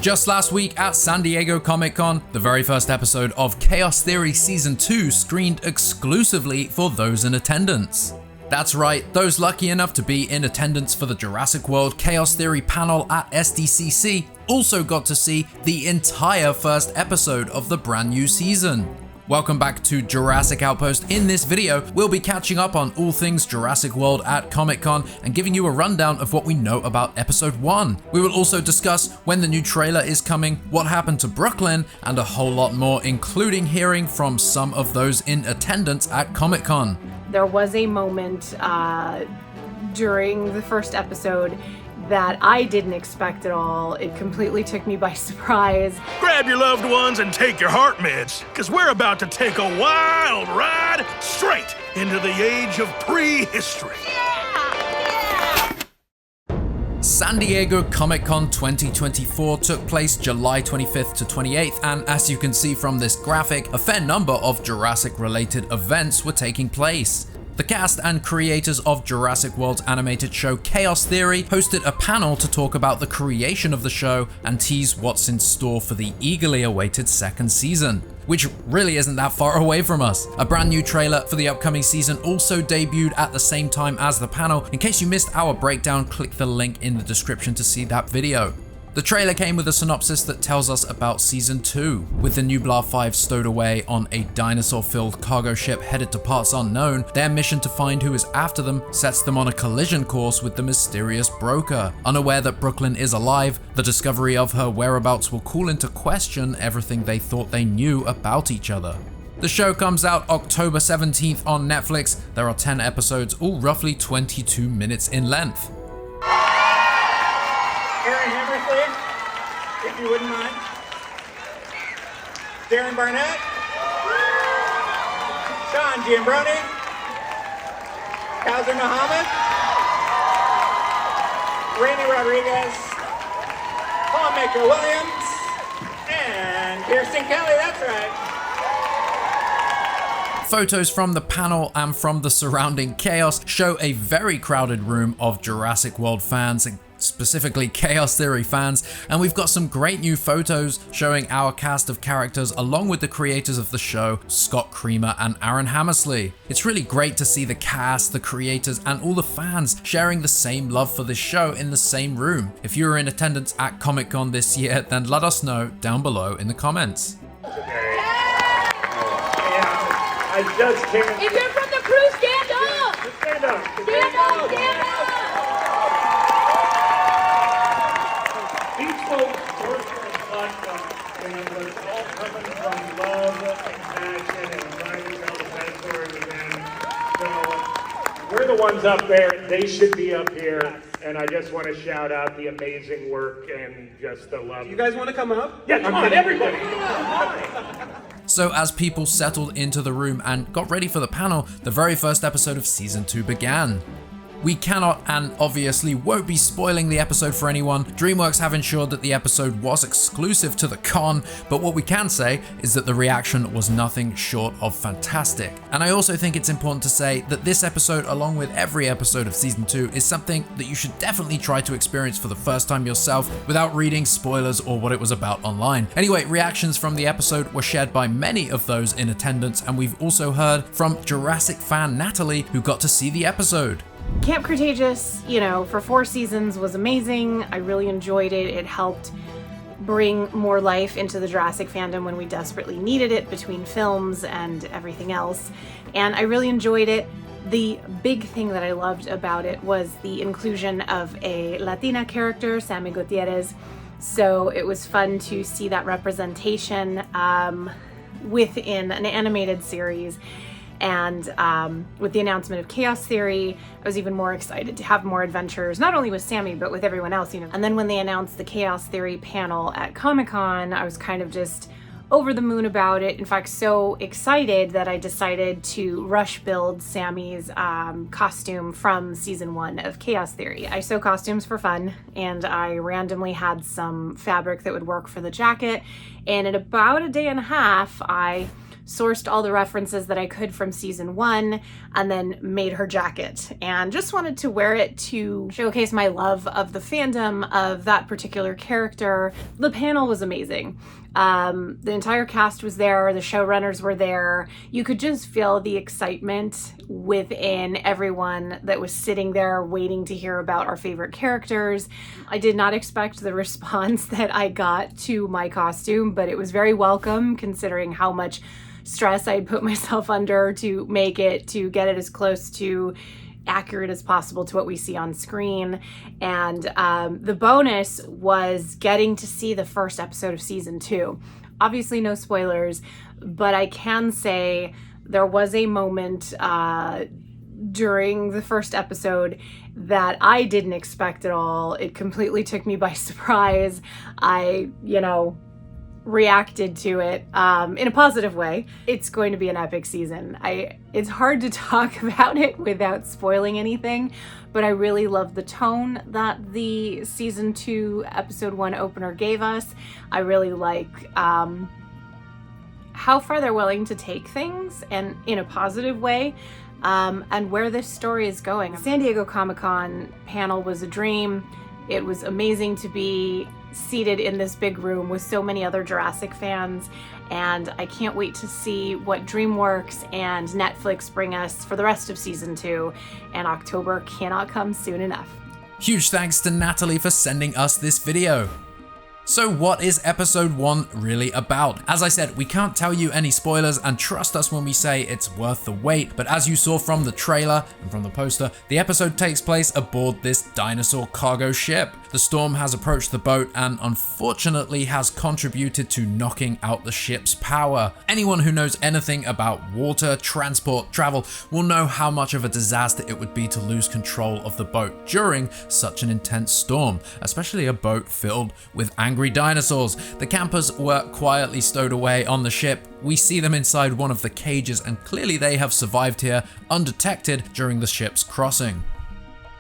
Just last week at San Diego Comic-Con, the very first episode of Chaos Theory Season 2 screened exclusively for those in attendance. That's right, those lucky enough to be in attendance for the Jurassic World Chaos Theory panel at SDCC also got to see the entire first episode of the brand new season. Welcome back to Jurassic Outpost. In this video, we'll be catching up on all things Jurassic World at Comic-Con and giving you a rundown of what we know about episode 1. We will also discuss when the new trailer is coming, what happened to Brooklyn, and a whole lot more, including hearing from some of those in attendance at Comic-Con. There was a moment during the first episode that I didn't expect at all. It completely took me by surprise. Grab your loved ones and take your heart meds, because we're about to take a wild ride straight into the age of prehistory. San Diego Comic-Con 2024 took place July 25th to 28th, and as you can see from this graphic, a fair number of Jurassic-related events were taking place. The cast and creators of Jurassic World's animated show Chaos Theory hosted a panel to talk about the creation of the show and tease what's in store for the eagerly awaited second season, which really isn't that far away from us. A brand new trailer for the upcoming season also debuted at the same time as the panel. In case you missed our breakdown, click the link in the description to see that video. The trailer came with a synopsis that tells us about Season 2. With the Nublar 5 stowed away on a dinosaur-filled cargo ship headed to parts unknown, their mission to find who is after them sets them on a collision course with the mysterious broker. Unaware that Brooklyn is alive, the discovery of her whereabouts will call into question everything they thought they knew about each other. The show comes out October 17th on Netflix. There are 10 episodes, all roughly 22 minutes in length. If you wouldn't mind. Darren Barnett. Sean Giambroni. Kaiser Muhammad. Rainey Rodriguez. Paul Maker Williams. And Kirsten Kelly, that's right. Photos from the panel and from the surrounding chaos show a very crowded room of Jurassic World fans, specifically Chaos Theory fans, and we've got some great new photos showing our cast of characters along with the creators of the show, Scott Creamer and Aaron Hammersley. It's really great to see the cast, the creators, and all the fans sharing the same love for this show in the same room. If you were in attendance at Comic-Con this year, then let us know down below in the comments. I just can't. If you're from the crew, stand up! Stand up! Stand up! Stand up! These folks work for a platform, and it's all coming from love and passion and trying to tell the best stories of them. So we're the ones up there. They should be up here. And I just want to shout out the amazing work and just the love. You guys want to come up? Yeah, come on, everybody. So as people settled into the room and got ready for the panel, the very first episode of Season 2 began. We cannot and obviously won't be spoiling the episode for anyone. DreamWorks have ensured that the episode was exclusive to the con, but what we can say is that the reaction was nothing short of fantastic. And I also think it's important to say that this episode, along with every episode of Season 2, is something that you should definitely try to experience for the first time yourself without reading spoilers or what it was about online. Anyway, reactions from the episode were shared by many of those in attendance, and we've also heard from Jurassic fan Natalie, who got to see the episode. Camp Cretaceous, for 4 seasons was amazing. I really enjoyed it. It helped bring more life into the Jurassic fandom when we desperately needed it between films and everything else. And I really enjoyed it. The big thing that I loved about it was the inclusion of a Latina character, Sammy Gutierrez. So it was fun to see that representation within an animated series. And with the announcement of Chaos Theory, I was even more excited to have more adventures, not only with Sammy, but with everyone else, And then when they announced the Chaos Theory panel at Comic-Con, I was kind of just over the moon about it. In fact, so excited that I decided to rush build Sammy's costume from season 1 of Chaos Theory. I sew costumes for fun, and I randomly had some fabric that would work for the jacket. And in about a day and a half, I sourced all the references that I could from season 1, and then made her jacket. And just wanted to wear it to showcase my love of the fandom of that particular character. The panel was amazing. The entire cast was there, the showrunners were there. You could just feel the excitement within everyone that was sitting there waiting to hear about our favorite characters. I did not expect the response that I got to my costume, but it was very welcome considering how much stress I had put myself under to make it, to get it as close to accurate as possible to what we see on screen. And the bonus was getting to see the first episode of season 2. Obviously no spoilers, but I can say there was a moment during the first episode that I didn't expect at all. It completely took me by surprise. I, reacted to it in a positive way. It's going to be an epic season. It's hard to talk about it without spoiling anything, but I really love the tone that the season 2 episode 1 opener gave us. I really like how far they're willing to take things, and in a positive way, and where this story is going. San Diego Comic-Con panel was a dream. It was amazing to be seated in this big room with so many other Jurassic fans, and I can't wait to see what DreamWorks and Netflix bring us for the rest of season 2, and October cannot come soon enough. Huge thanks to Natalie for sending us this video. So what is episode 1 really about? As I said, we can't tell you any spoilers, and trust us when we say it's worth the wait, but as you saw from the trailer and from the poster, the episode takes place aboard this dinosaur cargo ship. The storm has approached the boat and unfortunately has contributed to knocking out the ship's power. Anyone who knows anything about water, transport, travel will know how much of a disaster it would be to lose control of the boat during such an intense storm, especially a boat filled with angry dinosaurs. The campers were quietly stowed away on the ship. We see them inside one of the cages, and clearly they have survived here undetected during the ship's crossing.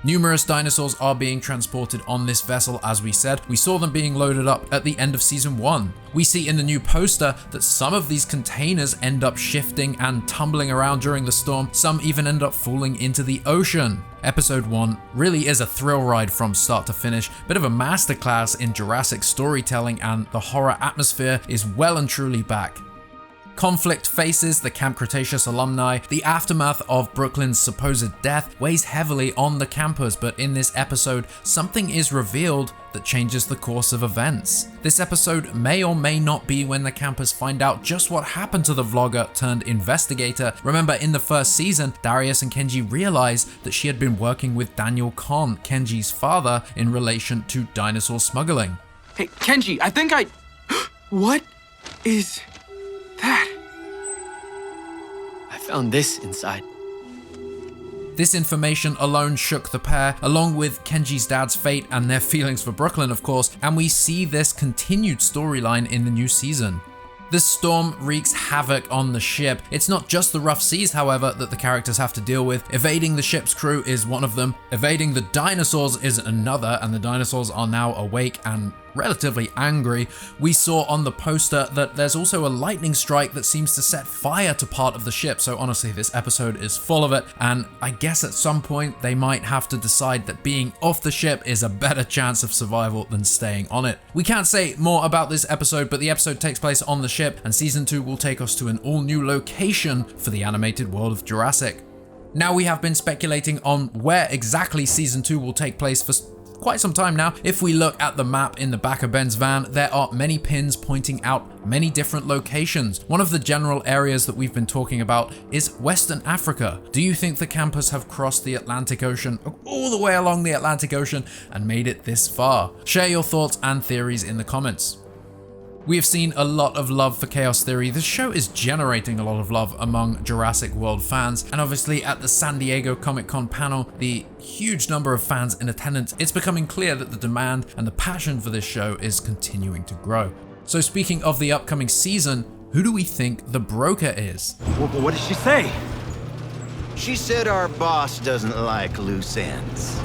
Numerous dinosaurs are being transported on this vessel, as we said. We saw them being loaded up at the end of season 1. We see in the new poster that some of these containers end up shifting and tumbling around during the storm. Some even end up falling into the ocean. Episode 1 really is a thrill ride from start to finish, bit of a masterclass in Jurassic storytelling, and the horror atmosphere is well and truly back. Conflict faces the Camp Cretaceous alumni. The aftermath of Brooklyn's supposed death weighs heavily on the campers, but in this episode, something is revealed that changes the course of events. This episode may or may not be when the campers find out just what happened to the vlogger turned investigator. Remember, in the first season, Darius and Kenji realized that she had been working with Daniel Kahn, Kenji's father, in relation to dinosaur smuggling. Hey, Kenji, I think What is that? I found this inside. This information alone shook the pair, along with Kenji's dad's fate and their feelings for Brooklyn, of course, and we see this continued storyline in the new season. This storm wreaks havoc on the ship. It's not just the rough seas, however, that the characters have to deal with. Evading the ship's crew is one of them. Evading the dinosaurs is another, and the dinosaurs are now awake and relatively angry. We saw on the poster that there's also a lightning strike that seems to set fire to part of the ship, so honestly this episode is full of it, and I guess at some point they might have to decide that being off the ship is a better chance of survival than staying on it. We can't say more about this episode, but the episode takes place on the ship, and season 2 will take us to an all-new location for the animated world of Jurassic. Now, we have been speculating on where exactly season 2 will take place for quite some time now. If we look at the map in the back of Ben's van, there are many pins pointing out many different locations. One of the general areas that we've been talking about is Western Africa. Do you think the campers have crossed the Atlantic Ocean, all the way along the Atlantic Ocean, and made it this far? Share your thoughts and theories in the comments. We have seen a lot of love for Chaos Theory. This show is generating a lot of love among Jurassic World fans, and obviously at the San Diego Comic-Con panel, the huge number of fans in attendance, it's becoming clear that the demand and the passion for this show is continuing to grow. So speaking of the upcoming season, who do we think the broker is? What did she say? She said our boss doesn't like loose ends.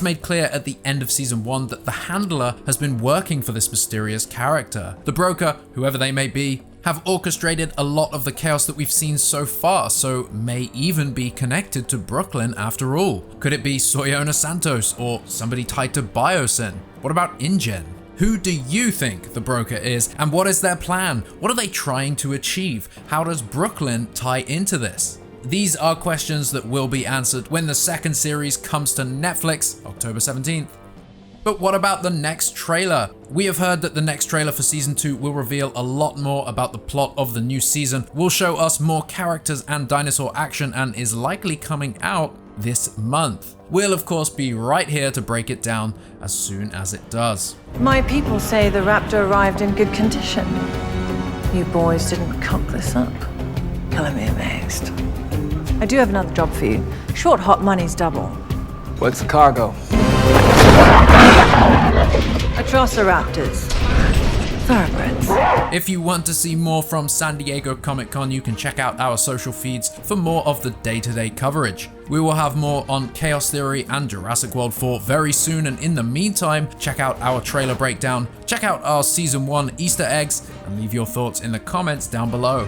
made clear at the end of season 1 that the Handler has been working for this mysterious character. The Broker, whoever they may be, have orchestrated a lot of the chaos that we've seen so far, so may even be connected to Brooklyn after all. Could it be Soyona Santos or somebody tied to Biosyn? What about InGen? Who do you think the Broker is, and what is their plan? What are they trying to achieve? How does Brooklyn tie into this? These are questions that will be answered when the second series comes to Netflix, October 17th. But what about the next trailer? We have heard that the next trailer for season 2 will reveal a lot more about the plot of the new season, will show us more characters and dinosaur action, and is likely coming out this month. We'll of course be right here to break it down as soon as it does. My people say the raptor arrived in good condition. You boys didn't cock this up. Color me amazed. I do have another job for you. Short hot money's double. What's the cargo? Atrociraptors. Thoroughbreds. If you want to see more from San Diego Comic-Con, you can check out our social feeds for more of the day-to-day coverage. We will have more on Chaos Theory and Jurassic World 4 very soon, and in the meantime, check out our trailer breakdown, check out our Season 1 Easter eggs, and leave your thoughts in the comments down below.